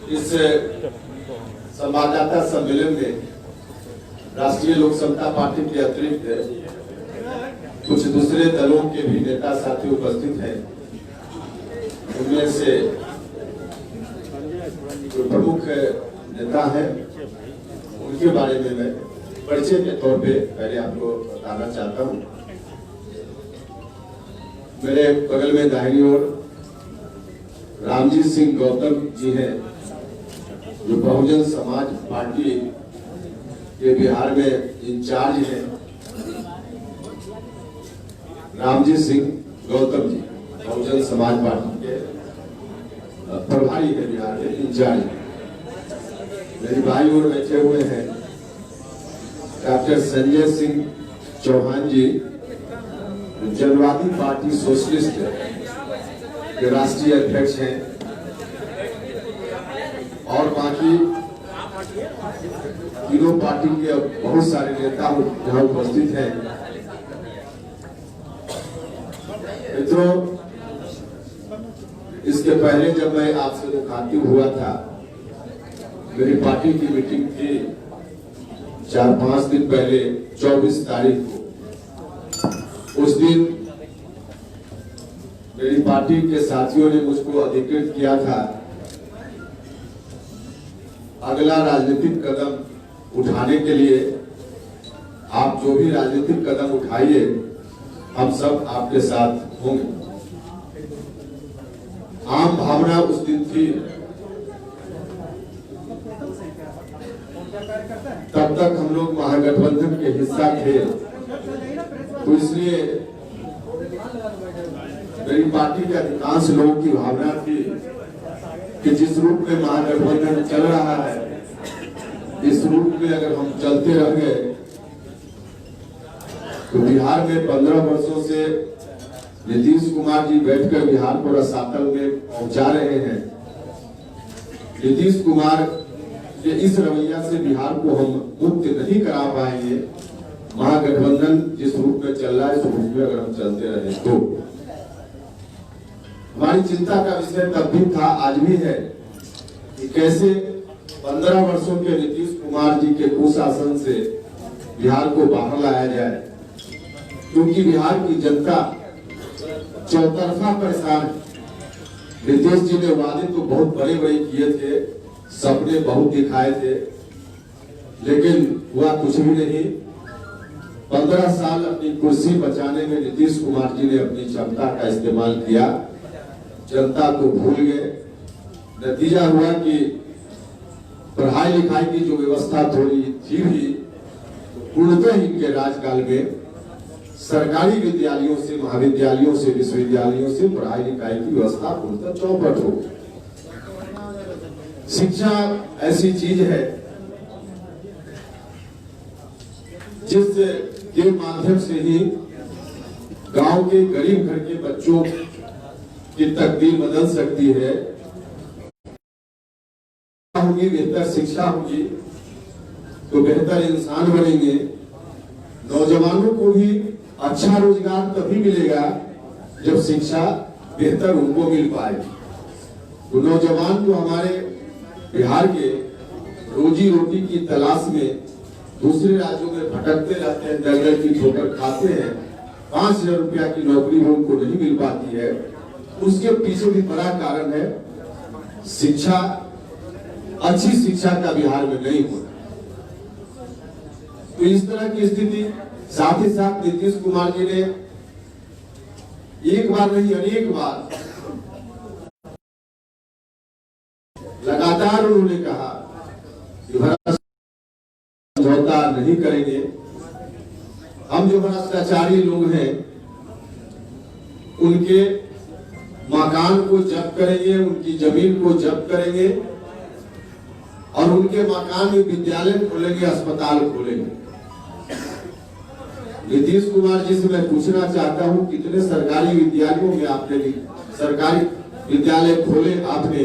इस संवाददाता सम्मेलन में राष्ट्रीय लोक समता पार्टी के अतिरिक्त कुछ दूसरे दलों के भी नेता साथी उपस्थित हैं। उनमें से जो प्रमुख नेता हैं उनके बारे में मैं परिचय के तौर पे पहले आपको बताना चाहता हूँ। मेरे बगल में दाहिनी ओर रामजीत सिंह गौतम जी हैं, जो बहुजन समाज पार्टी के बिहार में इंचार्ज हैं। रामजीत सिंह गौतम जी बहुजन समाज पार्टी के प्रभारी है, बिहार के इंचार्ज। मेरी भाई और बैठे हुए हैं डॉक्टर संजय सिंह चौहान जी, जनवादी पार्टी सोशलिस्ट के राष्ट्रीय अध्यक्ष हैं, और बाकी तीनों पार्टी के बहुत सारे नेता यहाँ उपस्थित हैं। मित्रों, इसके पहले जब मैं आपसे मुखातिब हुआ था, मेरी पार्टी की मीटिंग थी 4-5 दिन पहले 24 तारीख को। उस दिन मेरी पार्टी के साथियों ने मुझको अधिकृत किया था अगला राजनीतिक कदम उठाने के लिए। आप जो भी राजनीतिक कदम उठाइए, हम सब आपके साथ होंगे। आम भावना उस दिन थी, तब तक हम लोग महागठबंधन के हिस्सा थे, तो इसलिए मेरी पार्टी के अधिकांश लोगों की भावना थी कि जिस रूप में महागठबंधन चल रहा है, इस रूप में अगर हम चलते रह गए तो बिहार में 15 वर्षों से नीतीश कुमार जी बैठकर बिहार को रसातल में पहुंचा रहे हैं। नीतीश कुमार के इस रवैया से बिहार को हम मुक्त नहीं करा पाएंगे। महागठबंधन जिस रूप में चल रहा है, इस रूप में अगर हम चलते रहे तो हमारी चिंता का विषय तब भी था, आज भी है, कि कैसे 15 वर्षों के नीतीश कुमार जी के कुशासन से बिहार को बाहर लाया जाए, क्योंकि बिहार की जनता चौतरफा परेशान है। नीतीश जी ने वादे तो बहुत बड़े बड़े किए थे, सपने बहुत दिखाए थे, लेकिन हुआ कुछ भी नहीं। 15 साल अपनी कुर्सी बचाने में नीतीश कुमार जी ने अपनी क्षमता का इस्तेमाल किया, जनता को भूल गए। नतीजा हुआ कि पढ़ाई लिखाई की जो व्यवस्था थोड़ी थी भी, पूर्णतः इनके राजकाल में सरकारी विद्यालयों से, महाविद्यालयों से, विश्वविद्यालयों से पढ़ाई लिखाई की व्यवस्था पूर्णतः चौपट हो। शिक्षा ऐसी चीज है जिसके माध्यम से ही गांव के गरीब घर के बच्चों की तकदीर बदल सकती है। होगी, बेहतर शिक्षा होगी तो बेहतर इंसान बनेंगे। नौजवानों को भी अच्छा रोजगार तभी मिलेगा जब शिक्षा बेहतर उनको मिल पाए। तो नौजवान जो हमारे बिहार के रोजी रोटी की तलाश में दूसरे राज्यों में भटकते रहते हैं, दर की ठोकर खाते हैं, 5,000 रुपया की नौकरी उनको नहीं मिल पाती है, उसके पीछे भी बड़ा कारण है शिक्षा, अच्छी शिक्षा का बिहार में नहीं होना। तो इस तरह की स्थिति, साथ ही साथ नीतीश कुमार जी ने एक बार नहीं अनेक बार लगातार उन्होंने कहा कि समझौता नहीं करेंगे। हम जो भ्रष्टाचारी लोग हैं उनके मकान को जब्त करेंगे, उनकी जमीन को जब्त करेंगे और उनके मकान में विद्यालय खोलेंगे, अस्पताल खोलेंगे। नीतीश कुमार जी से मैं पूछना चाहता हूं, कितने सरकारी विद्यालयों में आपने सरकारी विद्यालय खोले आपने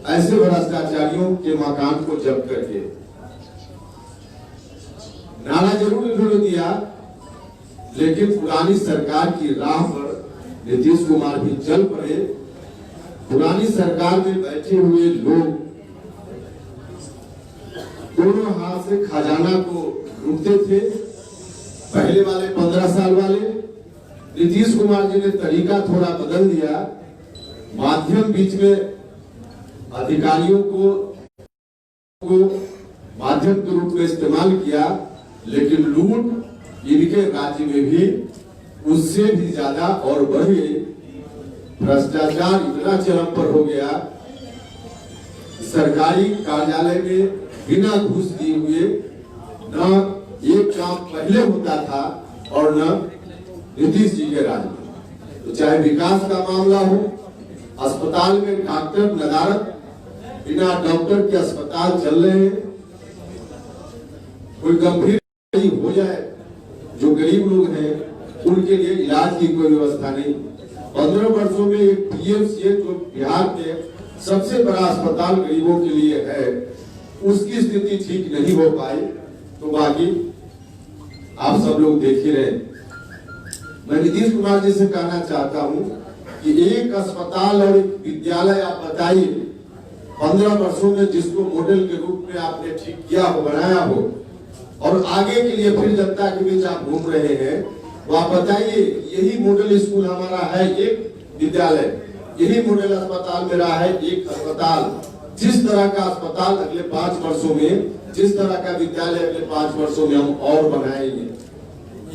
ऐसे भ्रष्टाचारियों के मकान को जब्त करके? नारा जरूर इन्होंने दिया, लेकिन पुरानी सरकार की राह पर नीतीश कुमार भी चल पड़े। पुरानी सरकार में बैठे हुए लोग दोनों हाथ से खजाना को लूटते थे। पहले वाले 15 साल वाले, नीतीश कुमार जी ने तरीका थोड़ा बदल दिया, माध्यम बीच में अधिकारियों को माध्यम के रूप में इस्तेमाल किया, लेकिन लूट इनके राज्य में भी उससे भी ज्यादा और बढ़े। भ्रष्टाचार इतना चरम पर हो गया, सरकारी कार्यालय में बिना घूस दिए हुए न एक काम पहले होता था और न नीतीश जी के राज में। तो चाहे विकास का मामला हो, अस्पताल में डॉक्टर नदारत, बिना डॉक्टर के अस्पताल चल रहे हैं। कोई गंभीर हो जाए, जो गरीब लोग हैं उनके लिए इलाज की कोई व्यवस्था नहीं। 15 वर्षों में एक पीएमसीएच जो बिहार के सबसे बड़ा अस्पताल गरीबों के लिए है, उसकी स्थिति ठीक नहीं हो पाई। तो बाकी आप सब लोग देख ही रहे। मैं नीतीश कुमार जी से कहना चाहता हूं कि एक अस्पताल और एक विद्यालय आप बताइए 15 वर्षों में जिसको मॉडल के रूप में आपने ठीक किया हो, बनाया हो, और आगे के लिए फिर जनता के बीच आप घूम रहे हैं, तो आप बताइए यही मॉडल स्कूल हमारा है एक विद्यालय, यही मॉडल अस्पताल मेरा है एक अस्पताल। जिस तरह का अस्पताल अगले 5 वर्षों में, जिस तरह का विद्यालय अगले 5 वर्षों में हम और बनाएंगे,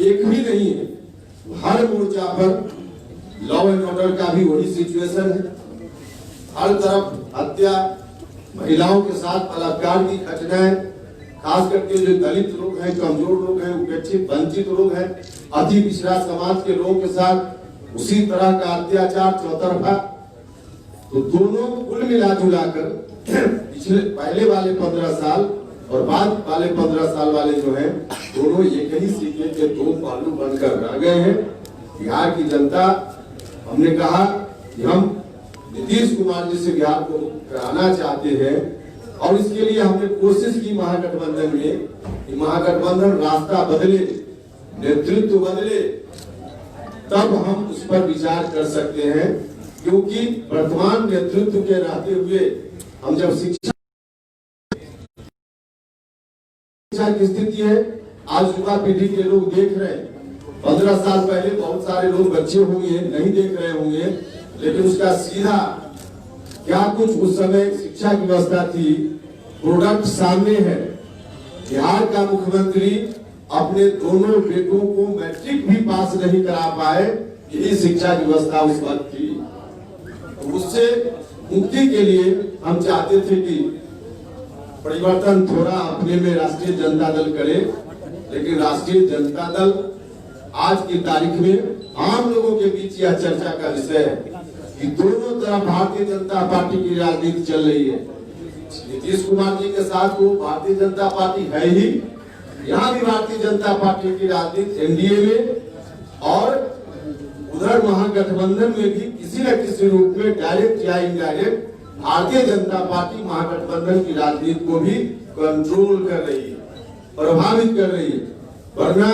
एक भी नहीं है। हर मोर्चा पर लॉ एंड ऑर्डर का भी वही सिचुएशन है। हर तरफ हत्या, महिलाओं के साथ बलात्कार की घटनाएं, खास करके जो दलित लोग हैं, कमजोर लोग हैं, उपेक्षित वंचित लोग हैं, अति पिछड़ा समाज के लोगों के साथ उसी तरह का अत्याचार चौतरफा। तो दोनों कुल मिला जुलाकर पिछले पहले वाले 15 साल और बाद वाले 15 साल वाले जो हैं, दोनों एक ही सिक्के के दो पहलू बनकर रह गए हैं। बिहार की जनता, हमने कहा कि हम नीतीश कुमार जी से बिहार को मुक्त कराना चाहते हैं, और इसके लिए हमने कोशिश की महागठबंधन में कि महागठबंधन रास्ता बदले, नेतृत्व बदले, तब हम उस पर विचार कर सकते हैं। क्योंकि वर्तमान नेतृत्व के रहते हुए हम जब शिक्षा की स्थिति है, आज युवा पीढ़ी के लोग देख रहे हैं। 15 साल पहले बहुत सारे लोग बच्चे होंगे नहीं देख रहे होंगे, लेकिन उसका सीधा क्या कुछ उस समय शिक्षा की व्यवस्था थी, प्रोडक्ट सामने है। बिहार का मुख्यमंत्री अपने दोनों बेटों को मैट्रिक भी पास नहीं करा पाए, यही शिक्षा की व्यवस्था उस वक्त थी। तो उससे मुक्ति के लिए हम चाहते थे कि परिवर्तन थोड़ा अपने में राष्ट्रीय जनता दल करे, लेकिन राष्ट्रीय जनता दल आज की तारीख में आम लोगों के बीच यह चर्चा का विषय है कि दोनों तरफ भारतीय जनता पार्टी की राजनीति चल रही है। नीतीश कुमार जी के साथ वो भारतीय जनता पार्टी है ही, यहाँ भी भारतीय जनता पार्टी की राजनीति एनडीए में, और उधर महागठबंधन में भी किसी न किसी रूप में डायरेक्ट या इनडायरेक्ट भारतीय जनता पार्टी महागठबंधन की राजनीति को भी कंट्रोल कर रही है, प्रभावित कर रही है। वरना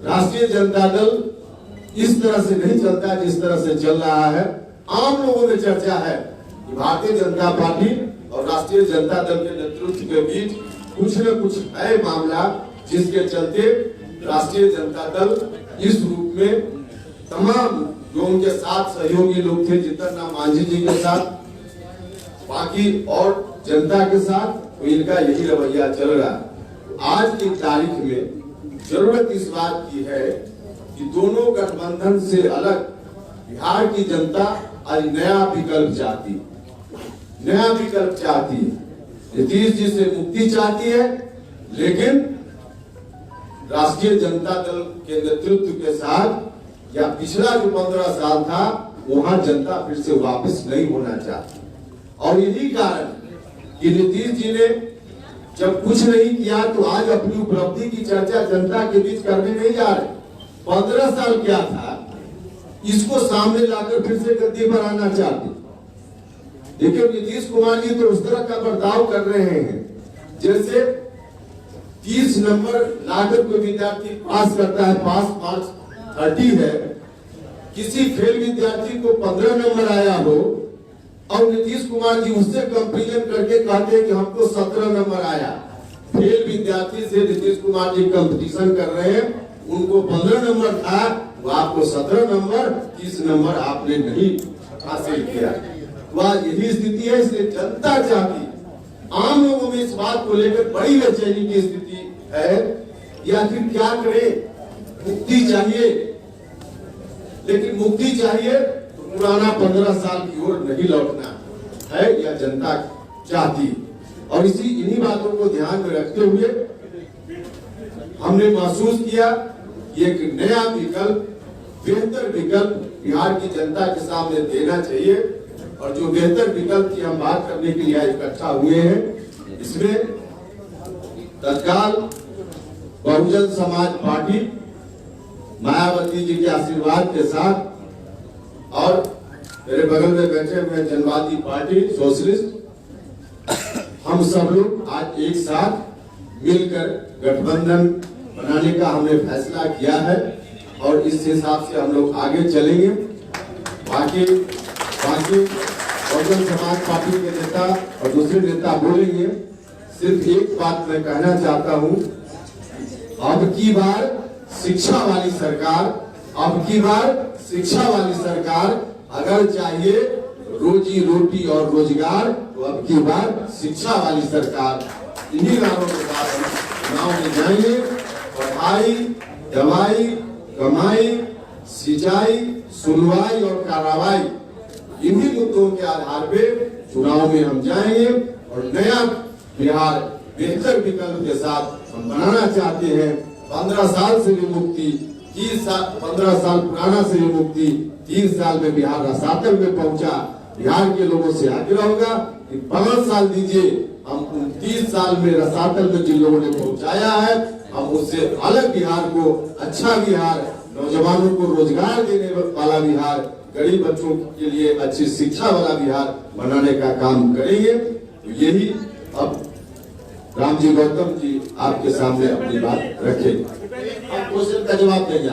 राष्ट्रीय जनता दल इस तरह से नहीं चलता जिस तरह से चल रहा है। आम लोगों में चर्चा है कि भारतीय जनता पार्टी और राष्ट्रीय जनता दल के नेतृत्व के बीच कुछ न कुछ है मामला, जिसके चलते राष्ट्रीय जनता दल इस रूप में तमाम जो उनके साथ सहयोगी लोग थे, जीतन राम मांझी जी के साथ, बाकी और जनता के साथ, तो इनका यही रवैया चल रहा है। आज की तारीख में जरूरत इस बात की है कि दोनों गठबंधन से अलग बिहार की जनता आज नया विकल्प चाहती है, नया विकल्प चाहती है। नीतीश जी से मुक्ति चाहती है, लेकिन राष्ट्रीय जनता दल के नेतृत्व के साथ या पिछला जो 15 साल था वहां जनता फिर से वापस नहीं होना चाहती। और यही कारण कि नीतीश जी ने जब कुछ नहीं किया तो आज अपनी उपलब्धि की चर्चा जनता के बीच करने नहीं जा रहे। 15 साल क्या था, इसको सामने लाकर फिर से गद्दी पर आना चाहते। देखिए नीतीश कुमार जी तो उस तरह का बर्ताव कर रहे हैं जैसे 30 नंबर लाकर कोई विद्यार्थी पास करता है, पास मार्क्स 30 है, किसी फेल विद्यार्थी को 15 नंबर आया हो और नीतीश कुमार जी उससे कंपेरिजन करके कहते हैं कि हमको 17 नंबर आया। फेल विद्यार्थी से नीतीश कुमार जी कंपटीशन कर रहे हैं, उनको 15 नंबर था, वो आपको 17 नंबर, 30 नंबर आपने नहीं हासिल किया। तो आज यही स्थिति है। इसलिए जनता चाहती, आम लोगों में इस बात को लेकर बड़ी बेचैनी की स्थिति है कि आखिर क्या करें। मुक्ति चाहिए, लेकिन मुक्ति चाहिए तो पुराना 15 साल की ओर नहीं लौटना है, यह जनता चाहती। और इन्हीं बातों को ध्यान में रखते हुए हमने महसूस किया कि एक नया विकल्प, बेहतर विकल्प बिहार की जनता के सामने देना चाहिए। और जो बेहतर विकल्प की हम बात करने के लिए आज इकट्ठा हुए हैं, इसमें तत्काल बहुजन समाज पार्टी मायावती जी के आशीर्वाद के साथ और मेरे बगल में बैठे हुए जनवादी पार्टी सोशलिस्ट, हम सब लोग आज एक साथ मिलकर गठबंधन बनाने का हमने फैसला किया है और इस हिसाब से हम लोग आगे चलेंगे। बाकी बहुजन समाज पार्टी के नेता और दूसरे नेता बोलेंगे। सिर्फ एक बात मैं कहना चाहता हूं, अब की बार शिक्षा वाली सरकार, अब की बार शिक्षा वाली सरकार, अगर चाहिए रोजी रोटी और रोजगार तो अब की बार शिक्षा वाली सरकार। इन्हीं नारों के साथ हम चुनाव में जाएंगे। पढ़ाई, दवाई, कमाई, सिंचाई, सुनवाई और कार्रवाई, इन्हीं मुद्दों के आधार पे चुनाव में हम जाएंगे और नया बिहार बेहतर विकल्प के साथ हम बनाना चाहते हैं। 15 साल से भी मुक्ति, 15 साल पुराना से भी मुक्ति, 3 साल में बिहार रसातल में पहुंचा। बिहार के लोगों से आग्रह होगा कि 5 साल दीजिए, हम 29 साल में रसातल में जिन लोगों ने पहुंचाया है, हम उससे अलग बिहार को, अच्छा बिहार, नौजवानों को रोजगार देने वाला बिहार, गरीब बच्चों के लिए अच्छी शिक्षा वाला बिहार बनाने का काम करेंगे। तो यही अब रामजी गौतम जी आपके सामने अपनी बात रखें। आप क्वेश्चन का जवाब देंगे।